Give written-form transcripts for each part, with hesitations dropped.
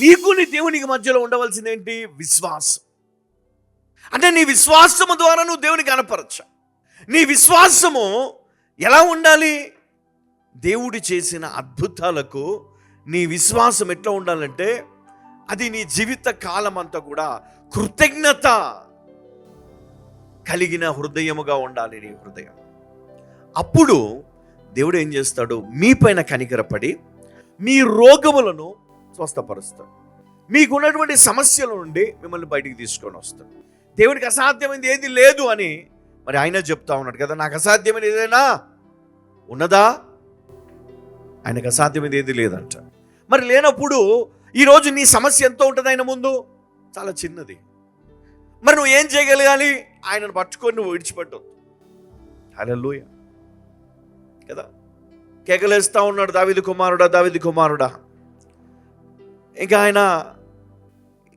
నీకు నీ దేవునికి మధ్యలో ఉండవలసింది ఏంటి? విశ్వాసం. అంటే నీ విశ్వాసము ద్వారా నువ్వు దేవునికి కనపరచు. నీ విశ్వాసము ఎలా ఉండాలి? దేవుడు చేసిన అద్భుతాలకు నీ విశ్వాసం ఎట్లా ఉండాలంటే అది నీ జీవిత కాలం అంతా కూడా కృతజ్ఞత కలిగిన హృదయముగా ఉండాలి నీ హృదయం. అప్పుడు దేవుడు ఏం చేస్తాడు? మీ పైన కనికరపడి మీ రోగములను స్వస్థపరుస్తాడు. మీకున్నటువంటి సమస్యల నుండి మిమ్మల్ని బయటికి తీసుకొని వస్తాడు. దేవునికి అసాధ్యమైనది ఏది లేదు అని మరి ఆయన చెప్తా ఉన్నాడు కదా, నాకు అసాధ్యమైనది ఏదైనా ఉన్నదా? ఆయనకు అసాధ్యమైనది ఏది లేదంట. మరి లేనప్పుడు ఈరోజు నీ సమస్య ఎంతో ఉంటుంది ఆయన ముందు? చాలా చిన్నది. మరి నువ్వు ఏం చేయగలగాలి? ఆయనను పట్టుకొని నువ్వు విడిచిపెట్టవు. హల్లెలూయా కదా. కేకలేస్తా ఉన్నాడు, దావీదు కుమారుడా, దావీదు కుమారుడా. ఇంకా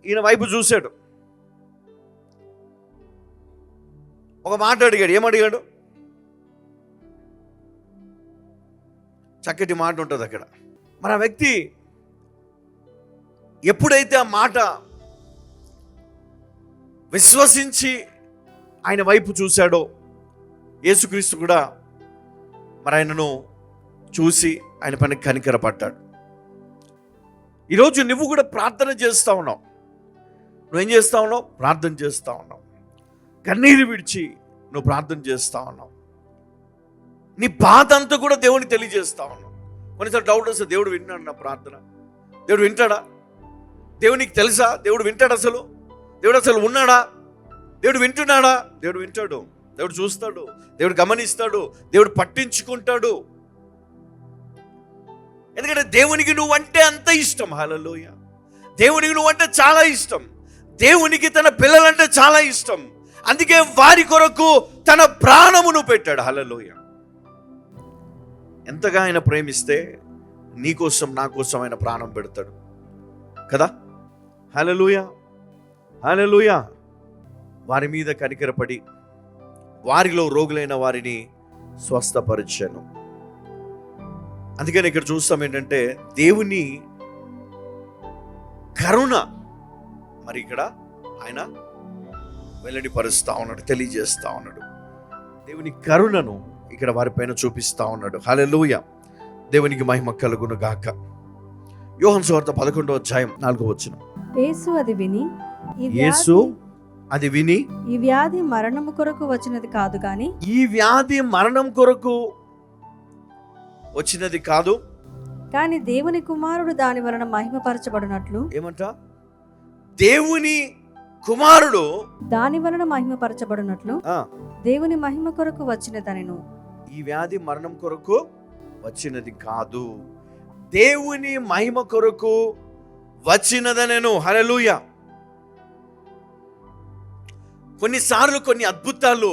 ఈయన వైపు చూశాడు, ఒక మాట అడిగాడు. ఏమడిగాడు? చక్కటి మాట ఉంటుంది అక్కడ. మరి ఆ వ్యక్తి ఎప్పుడైతే ఆ మాట విశ్వసించి ఆయన వైపు చూశాడో, యేసుక్రీస్తు కూడా మరి ఆయనను చూసి ఆయన పైన కనికర పడ్డాడు. ఈరోజు నువ్వు కూడా ప్రార్థన చేస్తూ ఉన్నావు. నువ్వేం చేస్తూ ఉన్నావు? ప్రార్థన చేస్తూ ఉన్నావు. కన్నీరు విడిచి నువ్వు ప్రార్థన చేస్తూ ఉన్నావు. నీ బాధ అంతా కూడా దేవునికి తెలియజేస్తా ఉన్నావు. కొన్నిసార్లు డౌట్ వస్తే, దేవుడు వింటాడు నా ప్రార్థన? దేవుడు వింటాడా? దేవునికి తెలుసా దేవుడు వింటాడు? దేవుడు అసలు ఉన్నాడా? దేవుడు వింటున్నాడా? దేవుడు వింటాడు, దేవుడు చూస్తాడు, దేవుడు గమనిస్తాడు, దేవుడు పట్టించుకుంటాడు. ఎందుకంటే దేవునికి నువ్వంటే అంత ఇష్టం. హల్లెలూయా. దేవునికి నువ్వంటే చాలా ఇష్టం. దేవునికి తన పిల్లలంటే చాలా ఇష్టం. అందుకే వారి కొరకు తన ప్రాణమును పెట్టాడు. హల్లెలూయా. ఎంతగా ఆయన ప్రేమిస్తే నీకోసం నా కోసం ఆయన ప్రాణం పెడతాడు కదా. హల్లెలూయా, హల్లెలూయా. వారి మీద కనికరపడి వారిలో రోగులైన వారిని స్వస్థపరిచాను. అందుకని ఇక్కడ చూస్తాం ఏంటంటే దేవుని కరుణ మరి ఇక్కడ ఆయన వెల్లడిపరుస్తా ఉన్నాడు, తెలియజేస్తా ఉన్నాడు. దేవుని కరుణను ఇక్కడ వారిపైన చూపిస్తా ఉన్నాడు. హల్లెలూయా. దేవునికి మహిమ కలుగును గాక. యోహాను సువార్త 11వ అధ్యాయం 4వ వచనం. యేసు అది విని ఈ వ్యాధి మరణము కొరకు వచ్చినది కాదు గాని, ఈ వ్యాధి మరణం కొరకు వచ్చినది కాదు కానీ దేవుని కుమారుడు దాని వలన మహిమపరచబడినట్లు. ఏమంట? దేవుని కుమారుడు దాని వలన మహిమపరచబడినట్లు దేవుని మహిమ కొరకు వచ్చినదనెను. ఈ వ్యాధి మరణం కొరకు వచ్చినది కాదు, దేవుని మహిమ కొరకు వచ్చినదనెను. హల్లెలూయా. కొన్నిసార్లు కొన్ని అద్భుతాలు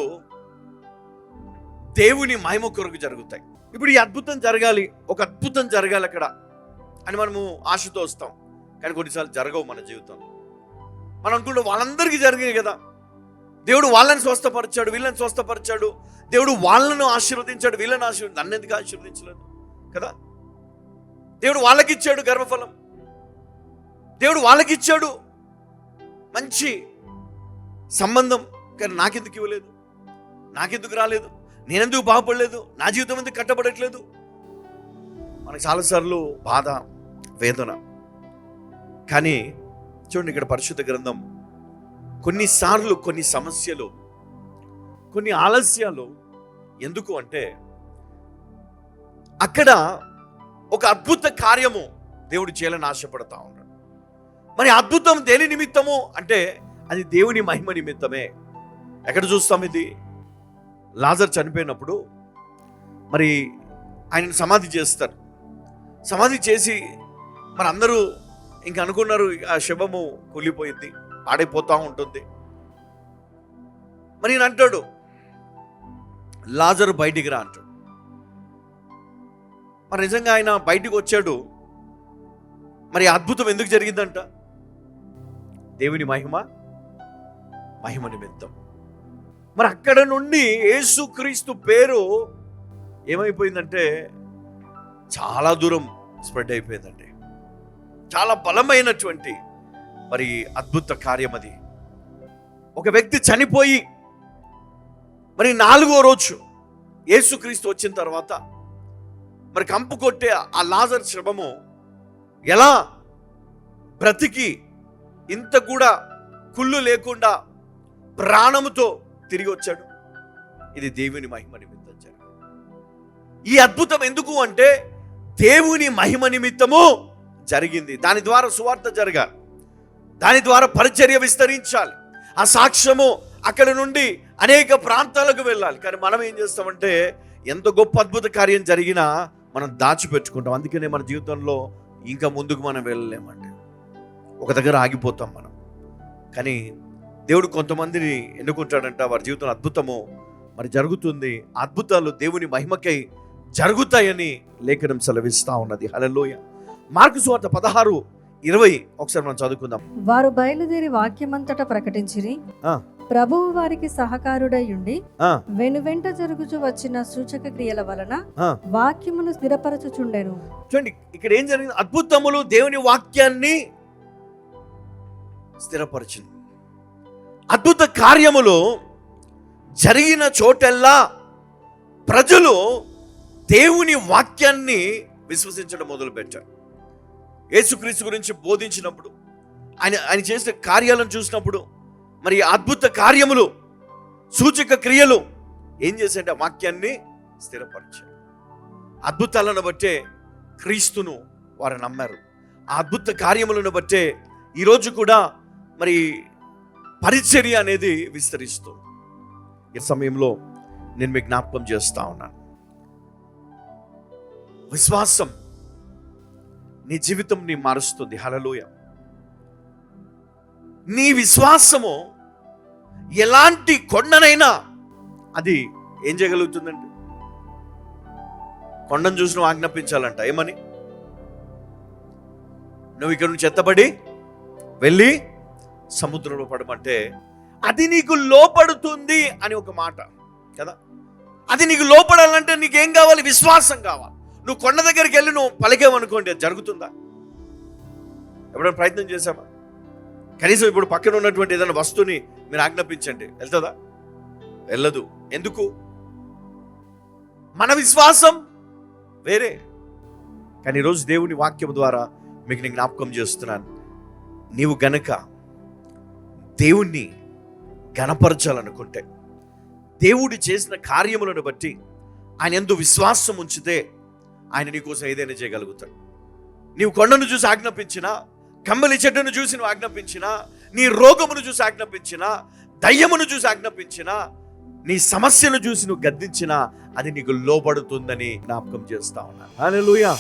దేవుని మహిమ కొరకు జరుగుతాయి. ఇప్పుడు ఈ అద్భుతం జరగాలి, ఒక అద్భుతం జరగాలి అక్కడ అని మనము ఆశతో వస్తాం. కానీ కొన్నిసార్లు జరగవు మన జీవితంలో. మనం అనుకుంటే వాళ్ళందరికీ జరిగాయి కదా, దేవుడు వాళ్ళని స్వస్థపరిచాడు, వీళ్ళని స్వస్థపరిచాడు, దేవుడు వాళ్ళను ఆశీర్వదించాడు, వీళ్ళని నన్ను ఎందుకు ఆశీర్వదించలేదు కదా. దేవుడు వాళ్ళకి ఇచ్చాడు గర్భఫలం, దేవుడు వాళ్ళకి ఇచ్చాడు మంచి సంబంధం, కానీ నాకెందుకు ఇవ్వలేదు, నాకెందుకు రాలేదు, నేనెందుకు బాగుపడలేదు, నా జీవితం ఎందుకు కట్టబడట్లేదు. మనకు చాలాసార్లు బాధ, వేదన. కానీ చూడండి ఇక్కడ పరిశుద్ధ గ్రంథం కొన్నిసార్లు కొన్ని సమస్యలు, కొన్ని ఆలస్యాలు ఎందుకు అంటే అక్కడ ఒక అద్భుత కార్యము దేవుడు చేయాలని ఆశపడతా ఉన్నాడు. మరి అద్భుతం దేని నిమిత్తము అంటే అది దేవుని మహిమ నిమిత్తమే. ఎక్కడ చూస్తాం ఇది? లాజర్ చనిపోయినప్పుడు మరి ఆయనను సమాధి చేస్తారు. సమాధి చేసి మరి అందరూ ఇంక అనుకున్నారు ఆ శవము కూలిపోయింది, పాడైపోతూ ఉంటుంది. మరి ఈయన అంటాడు, లాజరు బయటికి రా అంటాడు. మరి నిజంగా ఆయన బయటికి వచ్చాడు. మరి అద్భుతం ఎందుకు జరిగిందంట? దేవుని మహిమ నిమిత్తం. మరి అక్కడ నుండి యేసుక్రీస్తు పేరు ఏమైపోయిందంటే చాలా దూరం స్ప్రెడ్ అయిపోయిందండి. చాలా బలమైనటువంటి మరి అద్భుత కార్యం అది. ఒక వ్యక్తి చనిపోయి మరి 4వ రోజు యేసుక్రీస్తు వచ్చిన తర్వాత మరి కంపు కొట్టే ఆ లాజరు శవము ఎలా బ్రతికి ఇంత కూడా కుళ్ళు లేకుండా ప్రాణముతో తిరిగి వచ్చాడు. ఇది దేవుని మహిమ నిమిత్తం జరిగింది. ఈ అద్భుతం ఎందుకు అంటే దేవుని మహిమ నిమిత్తము జరిగింది. దాని ద్వారా సువార్త జరగాలి, దాని ద్వారా పరిచర్య విస్తరించాలి, ఆ సాక్ష్యము అక్కడి నుండి అనేక ప్రాంతాలకు వెళ్ళాలి. కానీ మనం ఏం చేస్తామంటే ఎంత గొప్ప అద్భుత కార్యం జరిగినా మనం దాచిపెట్టుకుంటాం. అందుకనే మన జీవితంలో ఇంకా ముందుకు మనం వెళ్ళలేమండి, ఒక దగ్గర ఆగిపోతాం మనం. కానీ దేవుడు కొంతమందిని ఎన్నుకుంటాడంట, వారి జీవితంలో అద్భుతము మరి జరుగుతుంది. అద్భుతాలు దేవుని మహిమకై జరుగుతాయని లేఖనం సెలవిస్తా ఉన్నది. హల్లెలూయా. మార్కు సువార్త 16:20 ఒకసారి మనం చదువుకుందాం. వారు బయలుదేరి వాక్యమంతటా ప్రకటించిరి. ప్రభువు వారికి సహకారుడై ఉండి వెనువెంట జరుగుచు వచ్చిన సూచక క్రియల వలన వాక్యమును స్థిరపరచుచుండెను. చూడండి ఇక్కడ ఏం జరిగింది, అద్భుతములు దేవుని వాక్యాన్ని స్థిరపరిచింది. అద్భుత కార్యములు జరిగిన చోటెల్లా ప్రజలు దేవుని వాక్యాన్ని విశ్వసించడం మొదలుపెట్టారు. యేసుక్రీస్తు గురించి బోధించినప్పుడు, ఆయన చేసిన కార్యాలను చూసినప్పుడు, మరి అద్భుత కార్యములు సూచక క్రియలు ఏం చేశాయంటే వాక్యాన్ని స్థిరపరిచారు. అద్భుతాలను బట్టే క్రీస్తును వారు నమ్మారు. ఆ అద్భుత కార్యములను బట్టే ఈరోజు కూడా మరి పరిచర్య అనేది విస్తరిస్తుంది. ఈ సమయంలో నేను మీకు జ్ఞాపకం చేస్తా ఉన్నాను, విశ్వాసం నీ జీవితంని మారుస్తుంది. హల్లెలూయా. నీ విశ్వాసము ఎలాంటి కొండనైనా అది ఏం చేయగలుగుతుందండి? కొండను చూసి నువ్వు ఆజ్ఞాపించాలంట, ఏమని? నువ్వు ఇక్కడ నుంచి ఎత్తబడి వెళ్ళి సముద్రంలో పడమంటే అది నీకు లోపడుతుంది అని ఒక మాట కదా. అది నీకు లోపడాలంటే నీకేం కావాలి? విశ్వాసం కావాలి. నువ్వు కొండ దగ్గరికి వెళ్ళి నువ్వు పలికేమనుకోండి, అది జరుగుతుందా? ఎప్పుడైనా ప్రయత్నం చేశామా? కనీసం ఇప్పుడు పక్కన ఉన్నటువంటి ఏదైనా వస్తువుని మీరు ఆజ్ఞాపించండి, వెళ్తుందా? వెళ్ళదు. ఎందుకు? మన విశ్వాసం వేరే. కానీ ఈరోజు దేవుని వాక్యం ద్వారా మీకు నేను జ్ఞాపకం చేస్తున్నాను, నీవు గనక దేవుణ్ణి ఘనపరచాలనుకుంటే, దేవుడు చేసిన కార్యములను బట్టి ఆయన యందు విశ్వాసం ఉంచితే ఆయన నీకోసం ఏదైనా చేయగలుగుతాడు. నీవు కొండను చూసి ఆజ్ఞాపించినా, కమ్మలి చెట్టును చూసి నువ్వు ఆజ్ఞాపించినా, నీ రోగమును చూసి ఆజ్ఞాపించినా, దయ్యమును చూసి ఆజ్ఞాపించినా, నీ సమస్యను చూసి నువ్వు గద్దించినా అది నీకు లోబడుతుందని జ్ఞాపకం చేస్తా ఉన్నాను. హల్లెలూయా.